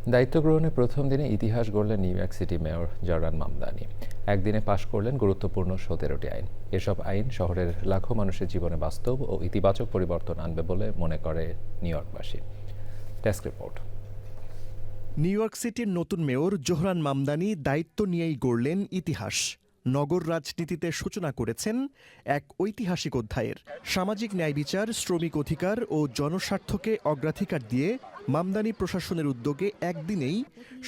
দায়িত্ব গ্রহণের প্রথম দিনে ইতিহাস গড়লেন new York city mayor Jordan Mamdani. একদিনে পাশ করলেন গুরুত্বপূর্ণ 17টি আইন। এসব আইন শহরের লাখো মানুষের জীবনে বাস্তব ও ইতিবাচক পরিবর্তন আনবে বলে মনে করে নিউ ইয়র্কবাসী। Desk report. নিউ ইয়র্ক সিটির নতুন মেয়র জোহরান মামদানি দায়িত্ব নিয়েই গড়লেন ইতিহাস। নগর রাজনীতিতে সূচনা করেছেন এক ঐতিহাসিক অধ্যায়ের। সামাজিক ন্যায় বিচার, শ্রমিক অধিকার ও জনস্বার্থকে অগ্রাধিকার দিয়ে মামদানি প্রশাসনের উদ্যোগে একদিনেই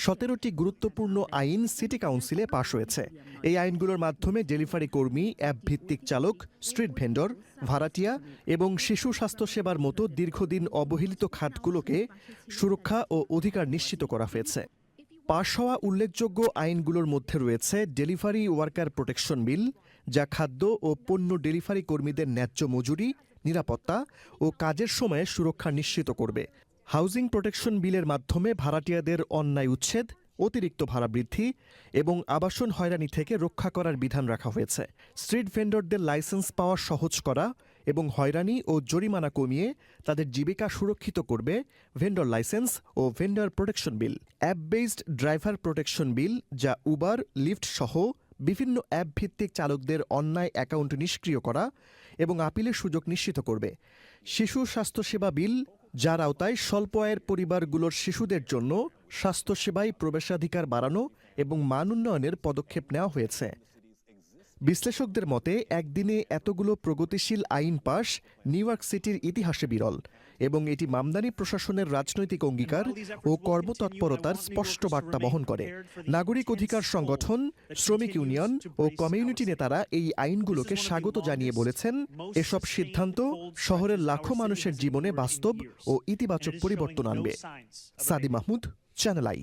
17টি গুরুত্বপূর্ণ আইন সিটি কাউন্সিলে পাশ হয়েছে। এই আইনগুলোর মাধ্যমে ডেলিভারি কর্মী, অ্যাপ ভিত্তিক চালক, স্ট্রিট ভেন্ডর, ভাড়াটিয়া এবং শিশু স্বাস্থ্যসেবার মতো দীর্ঘদিন অবহেলিত খাতগুলোকে সুরক্ষা ও অধিকার নিশ্চিত করা হয়েছে। পাশ হওয়া উল্লেখযোগ্য আইনগুলোর মধ্যে রয়েছে ডেলিভারি ওয়ার্কার প্রোটেকশন বিল, যা খাদ্য ও পণ্য ডেলিভারি কর্মীদের ন্যায্য মজুরি, নিরাপত্তা ও কাজের সময়ে সুরক্ষা নিশ্চিত করবে। হাউজিং প্রোটেকশন বিলের মাধ্যমে ভাড়াটিয়াদের অন্যায় উচ্ছেদ, অতিরিক্ত ভাড়া বৃদ্ধি এবং আবাসন হয়রানি থেকে রক্ষা করার বিধান রাখা হয়েছে। স্ট্রিট ভেন্ডরদের লাইসেন্স পাওয়া সহজ করা এবং হয়রানি ও জরিমানা কমিয়ে তাদের জীবিকা সুরক্ষিত করবে ভেন্ডর লাইসেন্স ও ভেন্ডর প্রোটেকশন বিল। অ্যাপ বেসড ড্রাইভার প্রোটেকশন বিল, যা উবার, লিফট সহ বিভিন্ন অ্যাপ ভিত্তিক চালকদের অন্যায় অ্যাকাউন্ট নিষ্ক্রিয় করা এবং আপিলের সুযোগ নিশ্চিত করবে। শিশু স্বাস্থ্যসেবা বিল, যার আওতায় স্বল্প আয়ের পরিবারগুলোর শিশুদের জন্য স্বাস্থ্যসেবায় প্রবেশাধিকার বাড়ানো এবং মান উন্নয়নের পদক্ষেপ নেওয়া হয়েছে। বিশ্লেষকদের মতে একদিনে এতগুলো প্রগতিশীল আইন পাশ নিউ ইয়র্ক সিটির ইতিহাসে বিরল এবং এটি মামদানি প্রশাসনের রাজনৈতিক অঙ্গীকার ও কর্মতৎপরতার স্পষ্ট বার্তা বহন করে। নাগরিক অধিকার সংগঠন, শ্রমিক ইউনিয়ন ও কমিউনিটি নেতারা এই আইনগুলোকে স্বাগত জানিয়ে বলেছেন, এসব সিদ্ধান্ত শহরের লাখো মানুষের জীবনে বাস্তব ও ইতিবাচক পরিবর্তন আনবে। সাদি মাহমুদ, চ্যানেল আই।